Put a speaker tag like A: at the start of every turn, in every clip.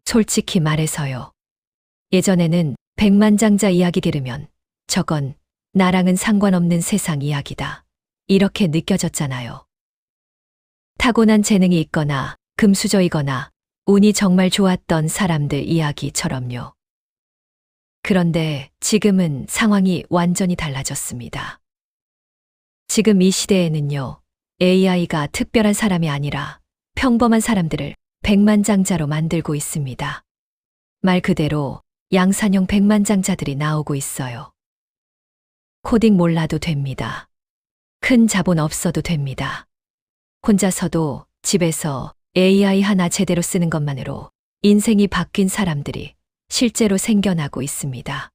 A: 솔직히 말해서요. 예전에는 백만장자 이야기 들으면 저건 나랑은 상관없는 세상 이야기다. 이렇게 느껴졌잖아요. 타고난 재능이 있거나 금수저이거나 운이 정말 좋았던 사람들 이야기처럼요. 그런데 지금은 상황이 완전히 달라졌습니다. 지금 이 시대에는요, AI가 특별한 사람이 아니라 평범한 사람들을 백만장자로 만들고 있습니다. 말 그대로 양산형 백만장자들이 나오고 있어요. 코딩 몰라도 됩니다. 큰 자본 없어도 됩니다. 혼자서도 집에서 AI 하나 제대로 쓰는 것만으로 인생이 바뀐 사람들이 실제로 생겨나고 있습니다.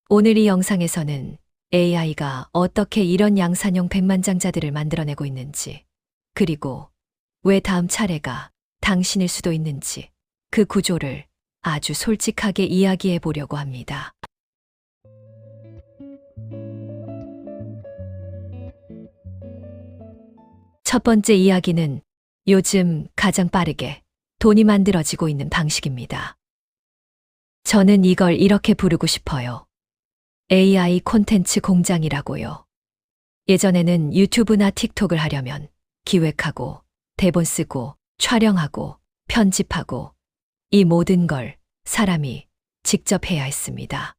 A: 오늘 이 영상에서는 AI가 어떻게 이런 양산형 백만장자들을 만들어내고 있는지, 그리고 왜 다음 차례가 당신일 수도 있는지 그 구조를 아주 솔직하게 이야기해 보려고 합니다. 첫 번째 이야기는 요즘 가장 빠르게 돈이 만들어지고 있는 방식입니다. 저는 이걸 이렇게 부르고 싶어요. AI 콘텐츠 공장이라고요. 예전에는 유튜브나 틱톡을 하려면 기획하고 대본 쓰고 촬영하고 편집하고 이 모든 걸 사람이 직접 해야 했습니다.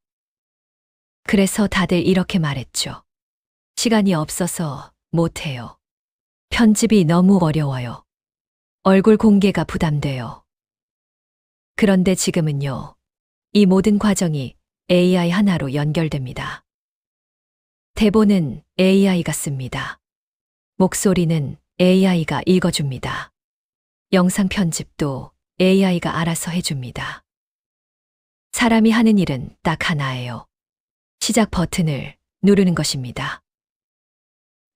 A: 그래서 다들 이렇게 말했죠. 시간이 없어서 못해요. 편집이 너무 어려워요. 얼굴 공개가 부담돼요. 그런데 지금은요, 이 모든 과정이 AI 하나로 연결됩니다. 대본은 AI가 씁니다. 목소리는 AI가 읽어줍니다. 영상 편집도 AI가 알아서 해줍니다. 사람이 하는 일은 딱 하나예요. 시작 버튼을 누르는 것입니다.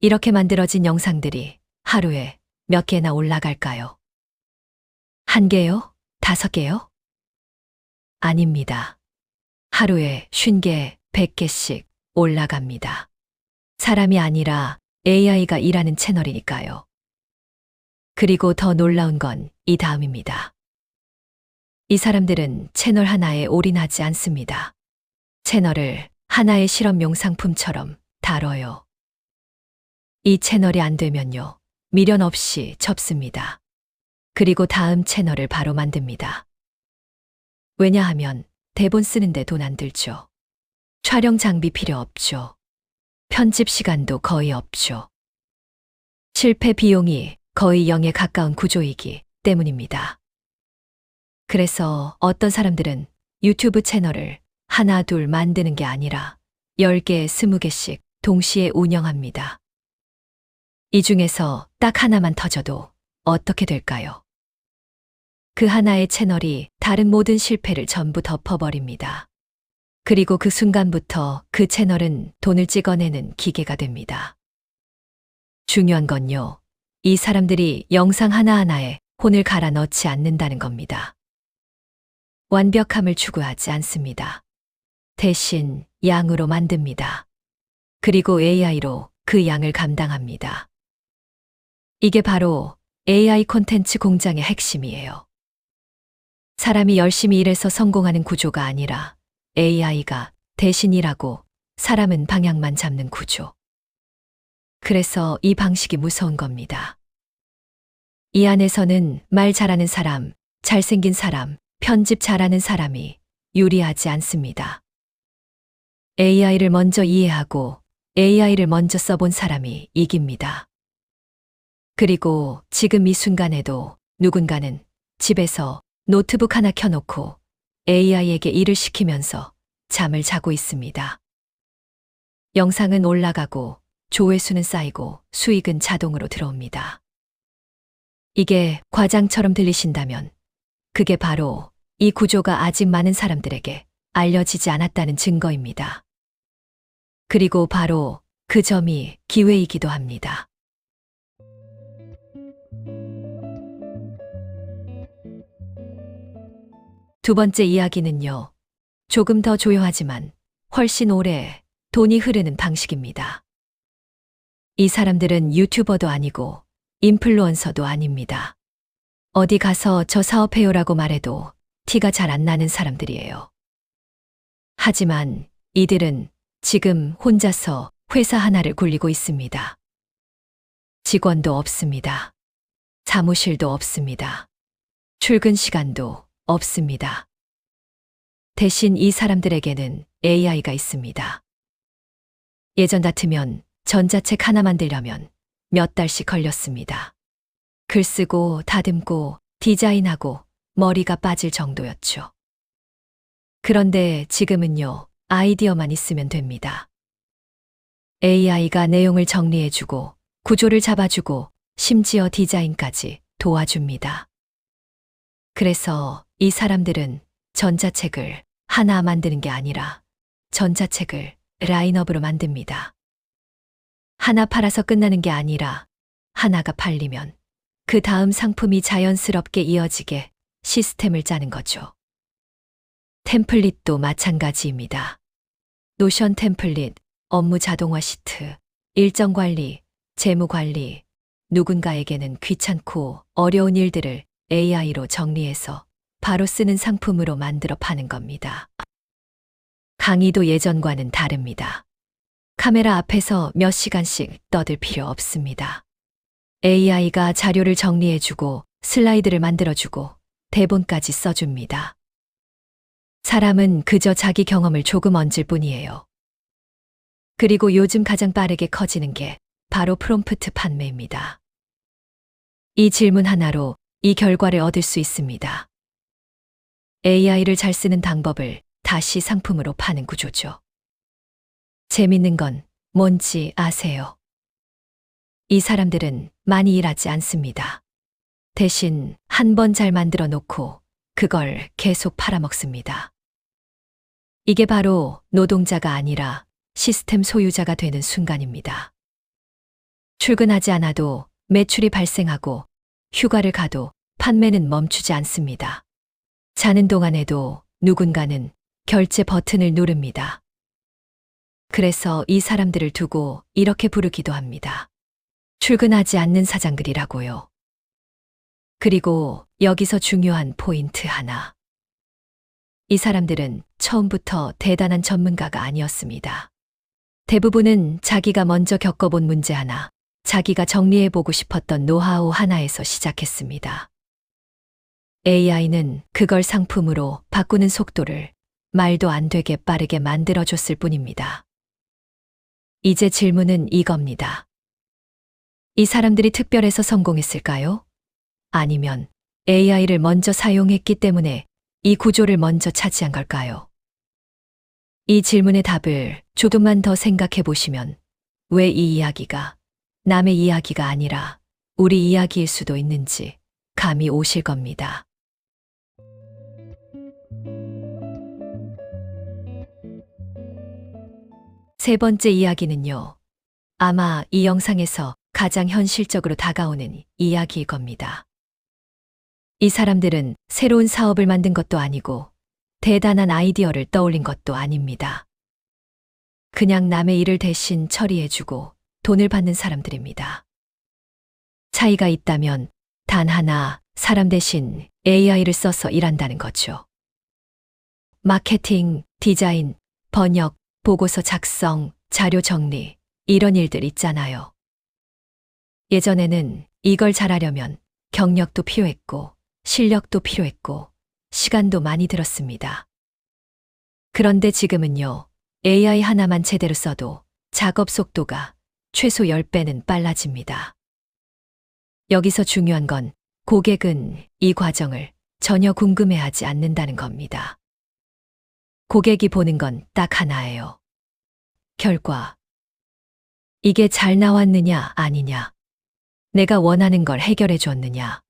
A: 이렇게 만들어진 영상들이 하루에 몇 개나 올라갈까요? 1개요? 5개요? 아닙니다. 하루에 50개, 100개씩 올라갑니다. 사람이 아니라 AI가 일하는 채널이니까요. 그리고 더 놀라운 건 이 다음입니다. 이 사람들은 채널 하나에 올인하지 않습니다. 채널을 하나의 실험용 상품처럼 다뤄요. 이 채널이 안 되면요, 미련 없이 접습니다. 그리고 다음 채널을 바로 만듭니다. 왜냐하면 대본 쓰는데 돈 안 들죠. 촬영 장비 필요 없죠. 편집 시간도 거의 없죠. 실패 비용이 거의 0에 가까운 구조이기 때문입니다. 그래서 어떤 사람들은 유튜브 채널을 하나, 둘 만드는 게 아니라 10개, 20개씩 동시에 운영합니다. 이 중에서 딱 하나만 터져도 어떻게 될까요? 그 하나의 채널이 다른 모든 실패를 전부 덮어버립니다. 그리고 그 순간부터 그 채널은 돈을 찍어내는 기계가 됩니다. 중요한 건요, 이 사람들이 영상 하나하나에 혼을 갈아 넣지 않는다는 겁니다. 완벽함을 추구하지 않습니다. 대신 양으로 만듭니다. 그리고 AI로 그 양을 감당합니다. 이게 바로 AI 콘텐츠 공장의 핵심이에요. 사람이 열심히 일해서 성공하는 구조가 아니라 AI가 대신 일하고 사람은 방향만 잡는 구조. 그래서 이 방식이 무서운 겁니다. 이 안에서는 말 잘하는 사람, 잘생긴 사람, 편집 잘하는 사람이 유리하지 않습니다. AI를 먼저 이해하고 AI를 먼저 써본 사람이 이깁니다. 그리고 지금 이 순간에도 누군가는 집에서 노트북 하나 켜놓고 AI에게 일을 시키면서 잠을 자고 있습니다. 영상은 올라가고 조회수는 쌓이고 수익은 자동으로 들어옵니다. 이게 과장처럼 들리신다면 그게 바로 이 구조가 아직 많은 사람들에게 알려지지 않았다는 증거입니다. 그리고 바로 그 점이 기회이기도 합니다. 두 번째 이야기는요, 조금 더 조용하지만 훨씬 오래 돈이 흐르는 방식입니다. 이 사람들은 유튜버도 아니고 인플루언서도 아닙니다. 어디 가서 저 사업해요라고 말해도 티가 잘 안 나는 사람들이에요. 하지만 이들은 지금 혼자서 회사 하나를 굴리고 있습니다. 직원도 없습니다. 사무실도 없습니다. 출근 시간도 없습니다. 대신 이 사람들에게는 AI가 있습니다. 예전 같으면 전자책 하나 만들려면 몇 달씩 걸렸습니다. 글 쓰고 다듬고 디자인하고 머리가 빠질 정도였죠. 그런데 지금은요, 아이디어만 있으면 됩니다. AI가 내용을 정리해주고 구조를 잡아주고 심지어 디자인까지 도와줍니다. 그래서 이 사람들은 전자책을 하나 만드는 게 아니라 전자책을 라인업으로 만듭니다. 하나 팔아서 끝나는 게 아니라 하나가 팔리면 그 다음 상품이 자연스럽게 이어지게 시스템을 짜는 거죠. 템플릿도 마찬가지입니다. 노션 템플릿, 업무 자동화 시트, 일정 관리, 재무 관리, 누군가에게는 귀찮고 어려운 일들을 AI로 정리해서 바로 쓰는 상품으로 만들어 파는 겁니다. 강의도 예전과는 다릅니다. 카메라 앞에서 몇 시간씩 떠들 필요 없습니다. AI가 자료를 정리해주고 슬라이드를 만들어주고 대본까지 써줍니다. 사람은 그저 자기 경험을 조금 얹을 뿐이에요. 그리고 요즘 가장 빠르게 커지는 게 바로 프롬프트 판매입니다. 이 질문 하나로 이 결과를 얻을 수 있습니다. AI를 잘 쓰는 방법을 다시 상품으로 파는 구조죠. 재밌는 건 뭔지 아세요? 이 사람들은 많이 일하지 않습니다. 대신 한 번 잘 만들어 놓고 그걸 계속 팔아먹습니다. 이게 바로 노동자가 아니라 시스템 소유자가 되는 순간입니다. 출근하지 않아도 매출이 발생하고 휴가를 가도 판매는 멈추지 않습니다. 자는 동안에도 누군가는 결제 버튼을 누릅니다. 그래서 이 사람들을 두고 이렇게 부르기도 합니다. 출근하지 않는 사장들이라고요. 그리고 여기서 중요한 포인트 하나. 이 사람들은 처음부터 대단한 전문가가 아니었습니다. 대부분은 자기가 먼저 겪어본 문제 하나, 자기가 정리해보고 싶었던 노하우 하나에서 시작했습니다. AI는 그걸 상품으로 바꾸는 속도를 말도 안 되게 빠르게 만들어줬을 뿐입니다. 이제 질문은 이겁니다. 이 사람들이 특별해서 성공했을까요? 아니면 AI를 먼저 사용했기 때문에 이 구조를 먼저 차지한 걸까요? 이 질문의 답을 조금만 더 생각해 보시면 왜 이 이야기가 남의 이야기가 아니라 우리 이야기일 수도 있는지 감이 오실 겁니다. 세 번째 이야기는요. 아마 이 영상에서 가장 현실적으로 다가오는 이야기일 겁니다. 이 사람들은 새로운 사업을 만든 것도 아니고 대단한 아이디어를 떠올린 것도 아닙니다. 그냥 남의 일을 대신 처리해주고 돈을 받는 사람들입니다. 차이가 있다면 단 하나, 사람 대신 AI를 써서 일한다는 거죠. 마케팅, 디자인, 번역, 보고서 작성, 자료 정리, 이런 일들 있잖아요. 예전에는 이걸 잘하려면 경력도 필요했고, 실력도 필요했고, 시간도 많이 들었습니다. 그런데 지금은요, AI 하나만 제대로 써도 작업 속도가 최소 10배는 빨라집니다. 여기서 중요한 건 고객은 이 과정을 전혀 궁금해하지 않는다는 겁니다. 고객이 보는 건 딱 하나예요. 결과. 이게 잘 나왔느냐, 아니냐. 내가 원하는 걸 해결해 줬느냐.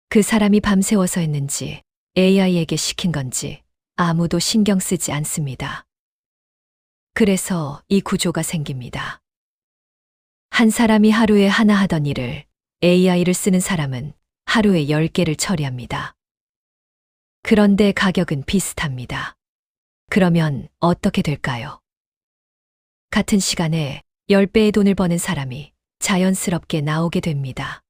A: 그 사람이 밤새워서 했는지 AI에게 시킨 건지 아무도 신경 쓰지 않습니다. 그래서 이 구조가 생깁니다. 한 사람이 하루에 하나 하던 일을 AI를 쓰는 사람은 하루에 10개를 처리합니다. 그런데 가격은 비슷합니다. 그러면 어떻게 될까요? 같은 시간에 10배의 돈을 버는 사람이 자연스럽게 나오게 됩니다.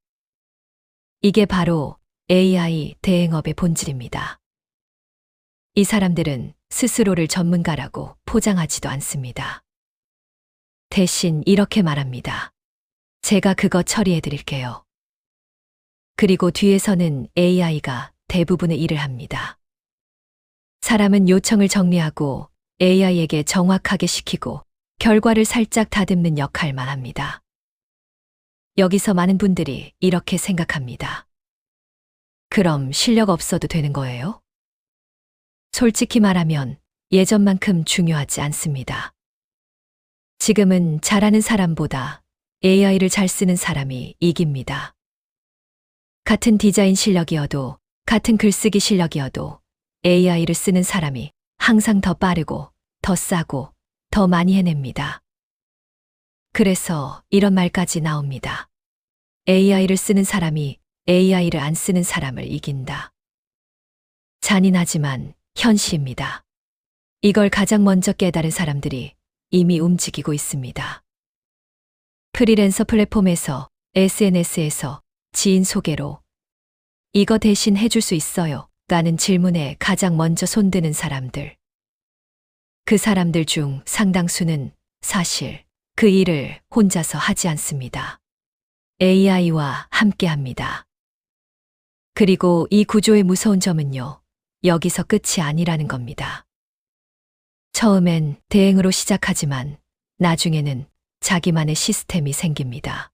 A: 이게 바로 AI 대행업의 본질입니다. 이 사람들은 스스로를 전문가라고 포장하지도 않습니다. 대신 이렇게 말합니다. 제가 그거 처리해 드릴게요. 그리고 뒤에서는 AI가 대부분의 일을 합니다. 사람은 요청을 정리하고 AI에게 정확하게 시키고 결과를 살짝 다듬는 역할만 합니다. 여기서 많은 분들이 이렇게 생각합니다. 그럼 실력 없어도 되는 거예요? 솔직히 말하면 예전만큼 중요하지 않습니다. 지금은 잘하는 사람보다 AI를 잘 쓰는 사람이 이깁니다. 같은 디자인 실력이어도, 같은 글쓰기 실력이어도 AI를 쓰는 사람이 항상 더 빠르고, 더 싸고, 더 많이 해냅니다. 그래서 이런 말까지 나옵니다. AI를 쓰는 사람이 AI를 안 쓰는 사람을 이긴다. 잔인하지만 현실입니다. 이걸 가장 먼저 깨달은 사람들이 이미 움직이고 있습니다. 프리랜서 플랫폼에서, SNS에서 지인 소개로 이거 대신 해줄 수 있어요? 라는 질문에 가장 먼저 손드는 사람들. 그 사람들 중 상당수는 사실 그 일을 혼자서 하지 않습니다. AI와 함께 합니다. 그리고 이 구조의 무서운 점은요, 여기서 끝이 아니라는 겁니다. 처음엔 대행으로 시작하지만 나중에는 자기만의 시스템이 생깁니다.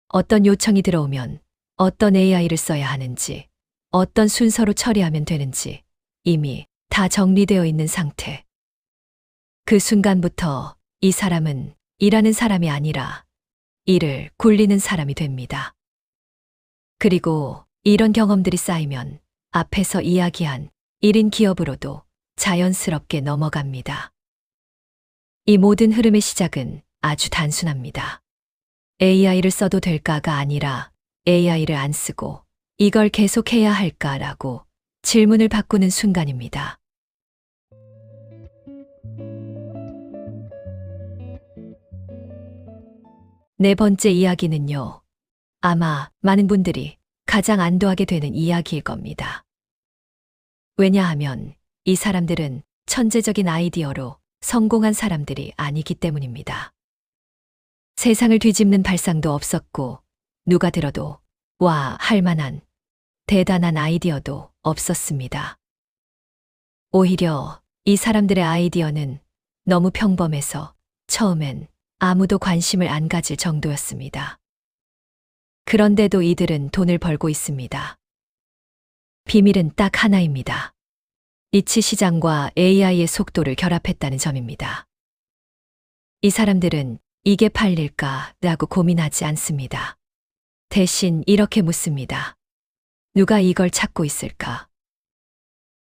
A: 어떤 요청이 들어오면 어떤 AI를 써야 하는지, 어떤 순서로 처리하면 되는지 이미 다 정리되어 있는 상태. 그 순간부터 이 사람은 일하는 사람이 아니라 일을 굴리는 사람이 됩니다. 그리고 이런 경험들이 쌓이면 앞에서 이야기한 1인 기업으로도 자연스럽게 넘어갑니다. 이 모든 흐름의 시작은 아주 단순합니다. AI를 써도 될까가 아니라 AI를 안 쓰고 이걸 계속해야 할까라고 질문을 바꾸는 순간입니다. 네 번째 이야기는요, 아마 많은 분들이 가장 안도하게 되는 이야기일 겁니다. 왜냐하면 이 사람들은 천재적인 아이디어로 성공한 사람들이 아니기 때문입니다. 세상을 뒤집는 발상도 없었고, 누가 들어도 와 할 만한 대단한 아이디어도 없었습니다. 오히려 이 사람들의 아이디어는 너무 평범해서 처음엔 아무도 관심을 안 가질 정도였습니다. 그런데도 이들은 돈을 벌고 있습니다. 비밀은 딱 하나입니다. 니치 시장과 AI의 속도를 결합했다는 점입니다. 이 사람들은 이게 팔릴까라고 고민하지 않습니다. 대신 이렇게 묻습니다. 누가 이걸 찾고 있을까?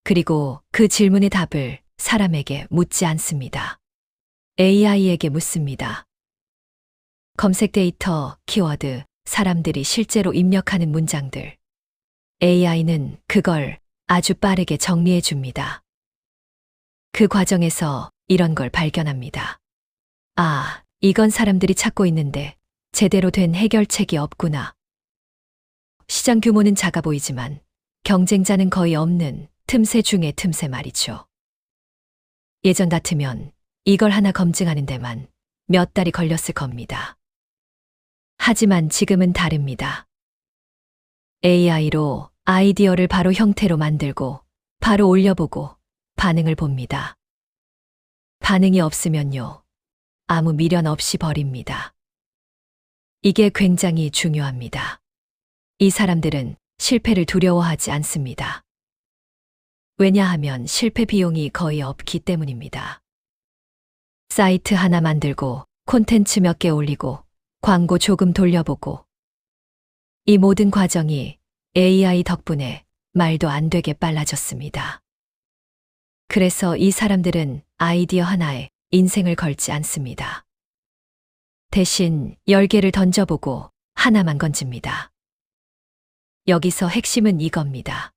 A: 그리고 그 질문의 답을 사람에게 묻지 않습니다. AI에게 묻습니다. 검색 데이터, 키워드, 사람들이 실제로 입력하는 문장들. AI는 그걸 아주 빠르게 정리해 줍니다. 그 과정에서 이런 걸 발견합니다. 아, 이건 사람들이 찾고 있는데 제대로 된 해결책이 없구나. 시장 규모는 작아 보이지만 경쟁자는 거의 없는 틈새 중의 틈새 말이죠. 예전 같으면 이걸 하나 검증하는 데만 몇 달이 걸렸을 겁니다. 하지만 지금은 다릅니다. AI로 아이디어를 바로 형태로 만들고 바로 올려보고 반응을 봅니다. 반응이 없으면요, 아무 미련 없이 버립니다. 이게 굉장히 중요합니다. 이 사람들은 실패를 두려워하지 않습니다. 왜냐하면 실패 비용이 거의 없기 때문입니다. 사이트 하나 만들고 콘텐츠 몇 개 올리고 광고 조금 돌려보고 이 모든 과정이 AI 덕분에 말도 안 되게 빨라졌습니다. 그래서 이 사람들은 아이디어 하나에 인생을 걸지 않습니다. 대신 10개를 던져보고 하나만 건집니다. 여기서 핵심은 이겁니다.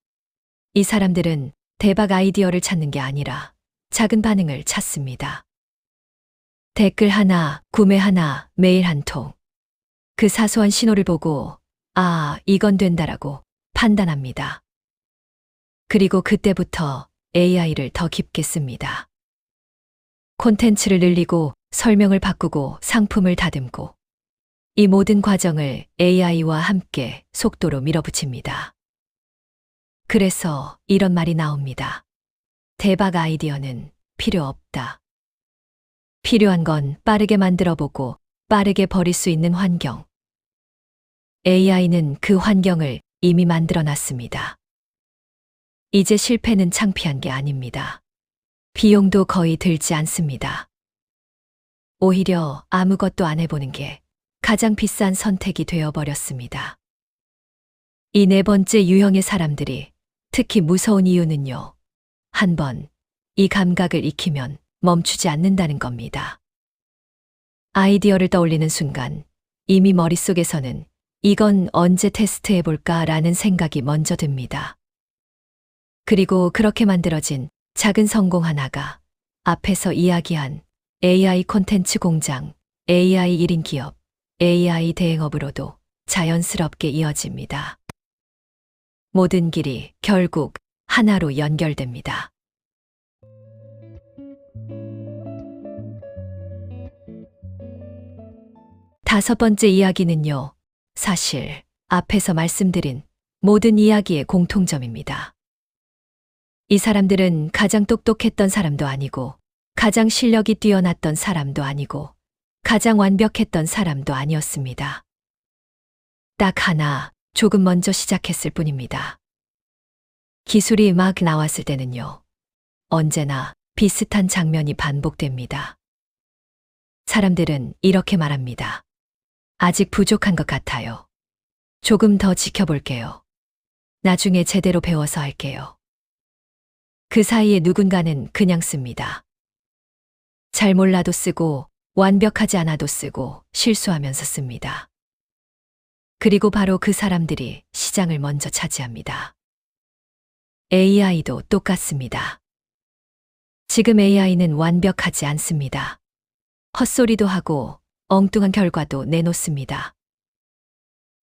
A: 이 사람들은 대박 아이디어를 찾는 게 아니라 작은 반응을 찾습니다. 댓글 하나, 구매 하나, 메일 한 통. 그 사소한 신호를 보고, 아, 이건 된다라고 판단합니다. 그리고 그때부터 AI를 더 깊게 씁니다. 콘텐츠를 늘리고 설명을 바꾸고 상품을 다듬고 이 모든 과정을 AI와 함께 속도로 밀어붙입니다. 그래서 이런 말이 나옵니다. 대박 아이디어는 필요 없다. 필요한 건 빠르게 만들어보고 빠르게 버릴 수 있는 환경. AI는 그 환경을 이미 만들어 놨습니다. 이제 실패는 창피한 게 아닙니다. 비용도 거의 들지 않습니다. 오히려 아무것도 안 해보는 게 가장 비싼 선택이 되어버렸습니다. 이 네 번째 유형의 사람들이 특히 무서운 이유는요. 한번 이 감각을 익히면 멈추지 않는다는 겁니다. 아이디어를 떠올리는 순간 이미 머릿속에서는 이건 언제 테스트해볼까 라는 생각이 먼저 듭니다. 그리고 그렇게 만들어진 작은 성공 하나가 앞에서 이야기한 AI 콘텐츠 공장, AI 1인 기업, AI 대행업으로도 자연스럽게 이어집니다. 모든 길이 결국 하나로 연결됩니다. 다섯 번째 이야기는요, 사실 앞에서 말씀드린 모든 이야기의 공통점입니다. 이 사람들은 가장 똑똑했던 사람도 아니고, 가장 실력이 뛰어났던 사람도 아니고, 가장 완벽했던 사람도 아니었습니다. 딱 하나, 조금 먼저 시작했을 뿐입니다. 기술이 막 나왔을 때는요, 언제나 비슷한 장면이 반복됩니다. 사람들은 이렇게 말합니다. 아직 부족한 것 같아요. 조금 더 지켜볼게요. 나중에 제대로 배워서 할게요. 그 사이에 누군가는 그냥 씁니다. 잘 몰라도 쓰고, 완벽하지 않아도 쓰고, 실수하면서 씁니다. 그리고 바로 그 사람들이 시장을 먼저 차지합니다. AI도 똑같습니다. 지금 AI는 완벽하지 않습니다. 헛소리도 하고 엉뚱한 결과도 내놓습니다.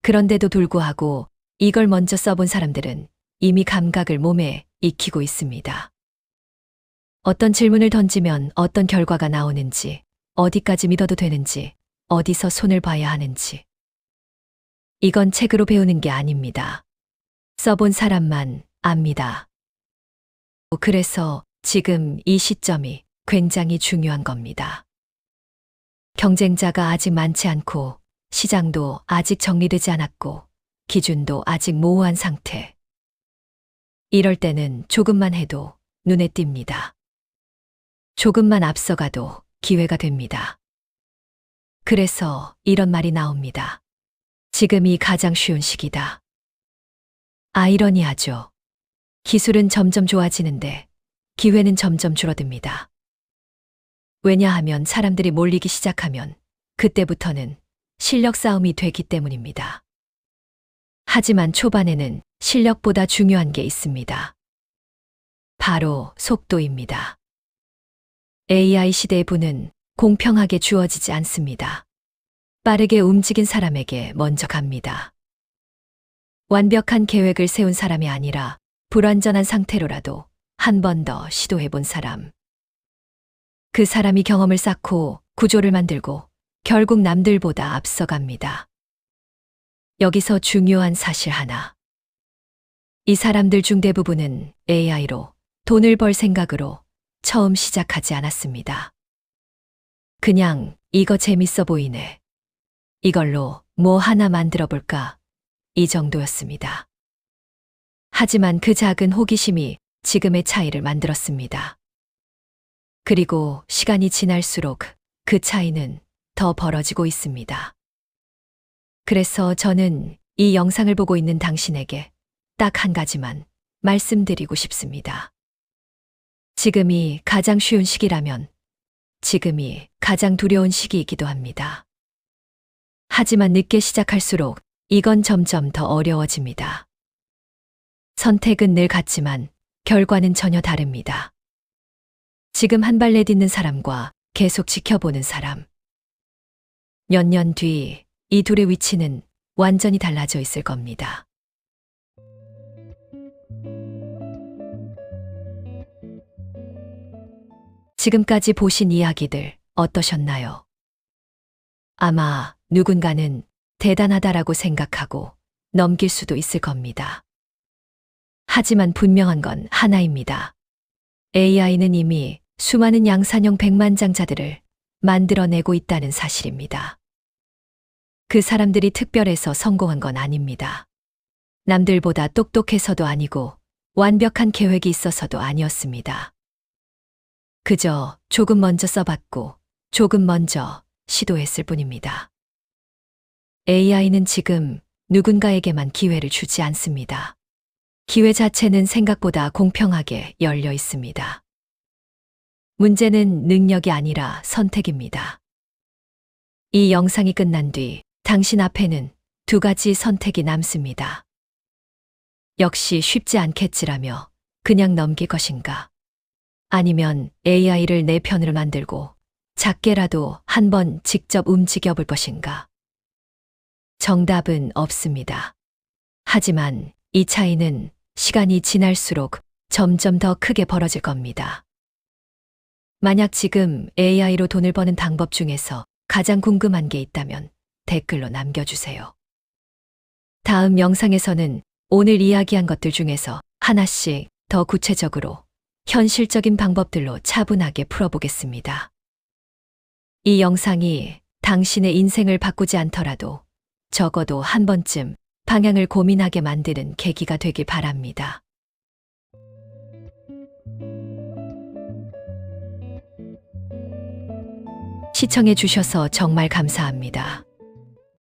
A: 그런데도 불구하고 이걸 먼저 써본 사람들은 이미 감각을 몸에 익히고 있습니다. 어떤 질문을 던지면 어떤 결과가 나오는지, 어디까지 믿어도 되는지, 어디서 손을 봐야 하는지. 이건 책으로 배우는 게 아닙니다. 써본 사람만 압니다. 그래서 지금 이 시점이 굉장히 중요한 겁니다. 경쟁자가 아직 많지 않고, 시장도 아직 정리되지 않았고, 기준도 아직 모호한 상태. 이럴 때는 조금만 해도 눈에 띕니다. 조금만 앞서가도 기회가 됩니다. 그래서 이런 말이 나옵니다. 지금이 가장 쉬운 시기다. 아이러니하죠. 기술은 점점 좋아지는데 기회는 점점 줄어듭니다. 왜냐하면 사람들이 몰리기 시작하면 그때부터는 실력 싸움이 되기 때문입니다. 하지만 초반에는 실력보다 중요한 게 있습니다. 바로 속도입니다. AI 시대의 부는 공평하게 주어지지 않습니다. 빠르게 움직인 사람에게 먼저 갑니다. 완벽한 계획을 세운 사람이 아니라 불완전한 상태로라도 한 번 더 시도해 본 사람. 그 사람이 경험을 쌓고 구조를 만들고 결국 남들보다 앞서갑니다. 여기서 중요한 사실 하나. 이 사람들 중 대부분은 AI로 돈을 벌 생각으로 처음 시작하지 않았습니다. 그냥 이거 재밌어 보이네. 이걸로 뭐 하나 만들어 볼까? 이 정도였습니다. 하지만 그 작은 호기심이 지금의 차이를 만들었습니다. 그리고 시간이 지날수록 그 차이는 더 벌어지고 있습니다. 그래서 저는 이 영상을 보고 있는 당신에게 딱 한 가지만 말씀드리고 싶습니다. 지금이 가장 쉬운 시기라면 지금이 가장 두려운 시기이기도 합니다. 하지만 늦게 시작할수록 이건 점점 더 어려워집니다. 선택은 늘 같지만 결과는 전혀 다릅니다. 지금 한 발 내딛는 사람과 계속 지켜보는 사람. 몇 년 뒤 이 둘의 위치는 완전히 달라져 있을 겁니다. 지금까지 보신 이야기들 어떠셨나요? 아마 누군가는 대단하다라고 생각하고 넘길 수도 있을 겁니다. 하지만 분명한 건 하나입니다. AI는 이미 수많은 양산형 백만장자들을 만들어내고 있다는 사실입니다. 그 사람들이 특별해서 성공한 건 아닙니다. 남들보다 똑똑해서도 아니고 완벽한 계획이 있어서도 아니었습니다. 그저 조금 먼저 써봤고 조금 먼저 시도했을 뿐입니다. AI는 지금 누군가에게만 기회를 주지 않습니다. 기회 자체는 생각보다 공평하게 열려 있습니다. 문제는 능력이 아니라 선택입니다. 이 영상이 끝난 뒤 당신 앞에는 두 가지 선택이 남습니다. 역시 쉽지 않겠지라며 그냥 넘길 것인가? 아니면 AI를 내 편으로 만들고 작게라도 한번 직접 움직여 볼 것인가? 정답은 없습니다. 하지만 이 차이는 시간이 지날수록 점점 더 크게 벌어질 겁니다. 만약 지금 AI로 돈을 버는 방법 중에서 가장 궁금한 게 있다면 댓글로 남겨주세요. 다음 영상에서는 오늘 이야기한 것들 중에서 하나씩 더 구체적으로 현실적인 방법들로 차분하게 풀어보겠습니다. 이 영상이 당신의 인생을 바꾸지 않더라도 적어도 한 번쯤 방향을 고민하게 만드는 계기가 되길 바랍니다. 시청해 주셔서 정말 감사합니다.